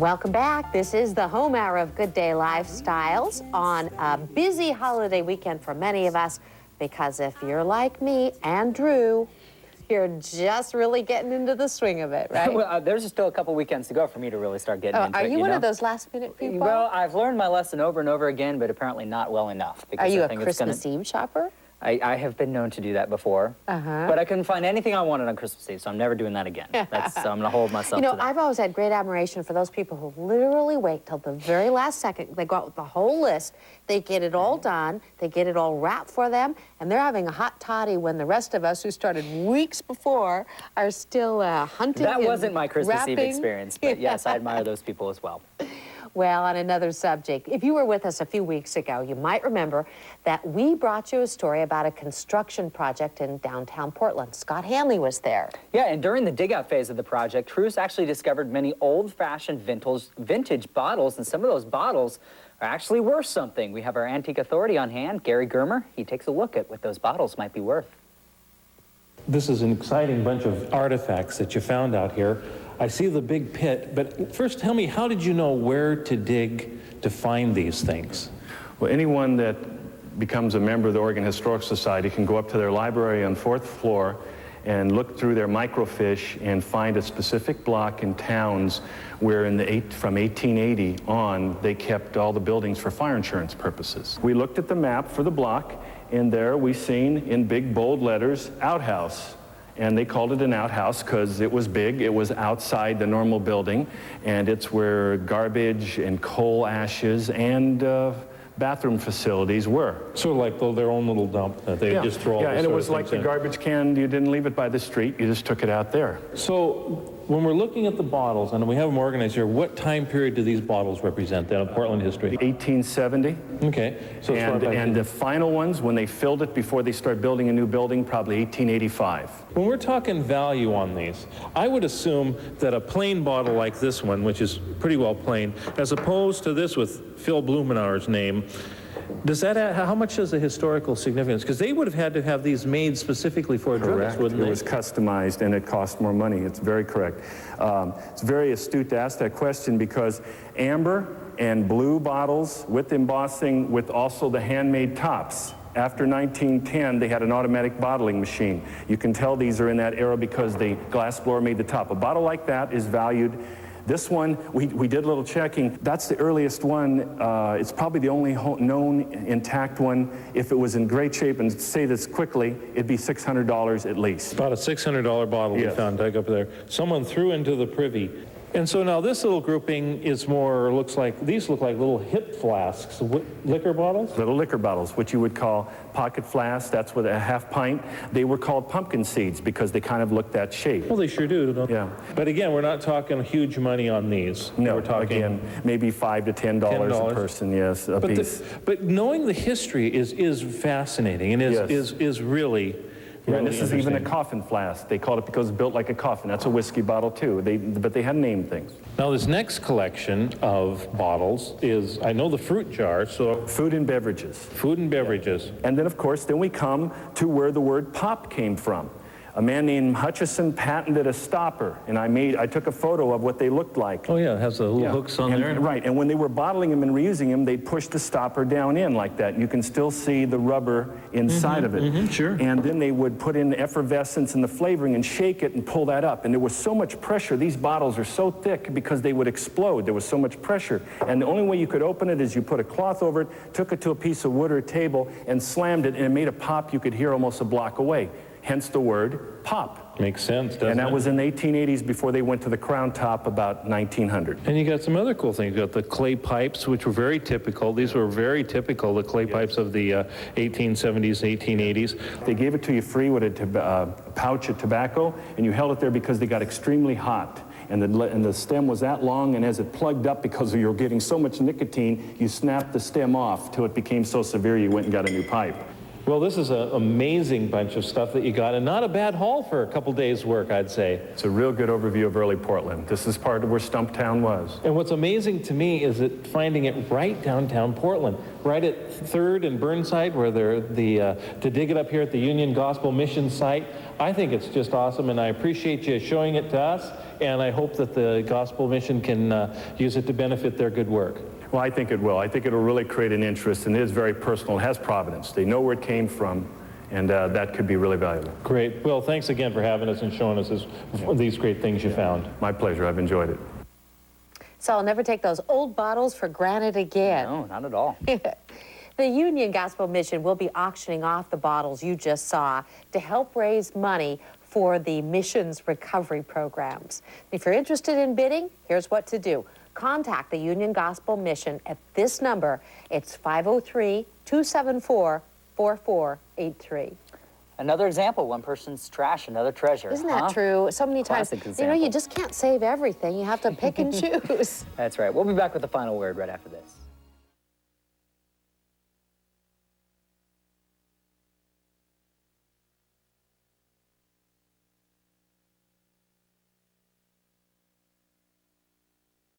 Welcome back. This is the home hour of Good Day Lifestyles on a busy holiday weekend for many of us, because if you're like me and Drew, you're just really getting into the swing of it, right? Well, there's still a couple weekends to go for me to really start getting into it. Are you one of those last-minute people? Well, I've learned my lesson over and over again, but apparently not well enough. Are you a Christmas Eve shopper? I have been known to do that before, but I couldn't find anything I wanted on Christmas Eve, so I'm never doing that again. So I'm going to hold myself to that. I've always had great admiration for those people who literally wait till the very last second. They go out with the whole list. They get it all done. They get it all wrapped for them, and they're having a hot toddy when the rest of us who started weeks before are still hunting. That wasn't my Christmas Eve wrapping. Experience, but yes, I admire those people as well. Well, on another subject, if you were with us a few weeks ago, you might remember that we brought you a story about a construction project in downtown Portland. Scott Hanley was there. Yeah, and during the dig-out phase of the project, crews actually discovered many old-fashioned vintage bottles, and some of those bottles are actually worth something. We have our antique authority on hand, Gary Germer. He takes a look at what those bottles might be worth. This is an exciting bunch of artifacts that you found out here. I see the big pit, but first tell me, how did you know where to dig to find these things? Well, anyone that becomes a member of the Oregon Historical Society can go up to their library on 4th floor and look through their microfiche and find a specific block in towns where from 1880 on, they kept all the buildings for fire insurance purposes. We looked at the map for the block, and there we seen in big bold letters, outhouse. And they called it an outhouse because it was big, it was outside the normal building, and it's where garbage and coal ashes and bathroom facilities were. Sort of like their own little dump that they just throw all and it was like the garbage can. You didn't leave it by the street, you just took it out there. So when we're looking at the bottles, and we have them organized here, what time period do these bottles represent then in Portland history? 1870. Okay. So and the final ones, when they filled it before they started building a new building, probably 1885. When we're talking value on these, I would assume that a plain bottle like this one, which is pretty well plain, as opposed to this with Phil Blumenauer's name, does that add, how much is the historical significance? Because they would have had to have these made specifically for a druggist, wouldn't they? It was customized, and it cost more money. It's very correct. It's very astute to ask that question, because amber and blue bottles with embossing, with also the handmade tops. After 1910, they had an automatic bottling machine. You can tell these are in that era because the glass blower made the top. A bottle like that is valued. This one, we did a little checking. That's the earliest one. It's probably the only known intact one. If it was in great shape, and say this quickly, it'd be $600 at least. About a $600 bottle we found dug up there. Someone threw into the privy. And so now this little grouping is more, these look like little hip flasks, liquor bottles? Little liquor bottles, which you would call pocket flasks. That's with a half pint. They were called pumpkin seeds because they kind of look that shape. Well, they sure do, don't they? Yeah. But again, we're not talking huge money on these. No, we're talking again, maybe $5 to $10 a person, yes, a piece. But knowing the history is fascinating and is really... And this is even a coffin flask. They called it because it's built like a coffin. That's a whiskey bottle too. But they had named things. Now this next collection of bottles is, I know the fruit jar, so... Food and beverages. Food and beverages. Yeah. And then of course, then we come to where the word pop came from. A man named Hutchison patented a stopper, and I took a photo of what they looked like. Oh yeah, it has the little hooks on there. Right, and when they were bottling them and reusing them, they'd push the stopper down in like that. You can still see the rubber inside of it. Sure. And then they would put in the effervescence and the flavoring and shake it and pull that up. And there was so much pressure. These bottles are so thick because they would explode. There was so much pressure. And the only way you could open it is you put a cloth over it, took it to a piece of wood or a table, and slammed it, and it made a pop you could hear almost a block away. Hence the word pop. Makes sense, doesn't it? And that was in the 1880s before they went to the crown top about 1900. And you got some other cool things. You got the clay pipes, which were very typical. These were very typical, the clay pipes of the 1870s, 1880s. They gave it to you free with a pouch of tobacco, and you held it there because they got extremely hot. And the stem was that long, and as it plugged up because you were getting so much nicotine, you snapped the stem off till it became so severe you went and got a new pipe. Well, this is an amazing bunch of stuff that you got, and not a bad haul for a couple days' work, I'd say. It's a real good overview of early Portland. This is part of where Stumptown was. And what's amazing to me is that finding it right downtown Portland, right at 3rd and Burnside, where they're to dig it up here at the Union Gospel Mission site. I think it's just awesome, and I appreciate you showing it to us, and I hope that the Gospel Mission can use it to benefit their good work. Well, I think it will. I think it'll really create an interest, and it is very personal. It has provenance. They know where it came from, and that could be really valuable. Great. Well, thanks again for having us and showing us these great things you found. My pleasure. I've enjoyed it. So I'll never take those old bottles for granted again. No, not at all. The Union Gospel Mission will be auctioning off the bottles you just saw to help raise money for the mission's recovery programs. If you're interested in bidding, here's what to do. Contact the Union Gospel Mission at this number. It's 503-274-4483. Another example, one person's trash, another treasure. Isn't that true? So many times, Classic you example. know, you just can't save everything. You have to pick and choose. That's right. We'll be back with the final word right after this.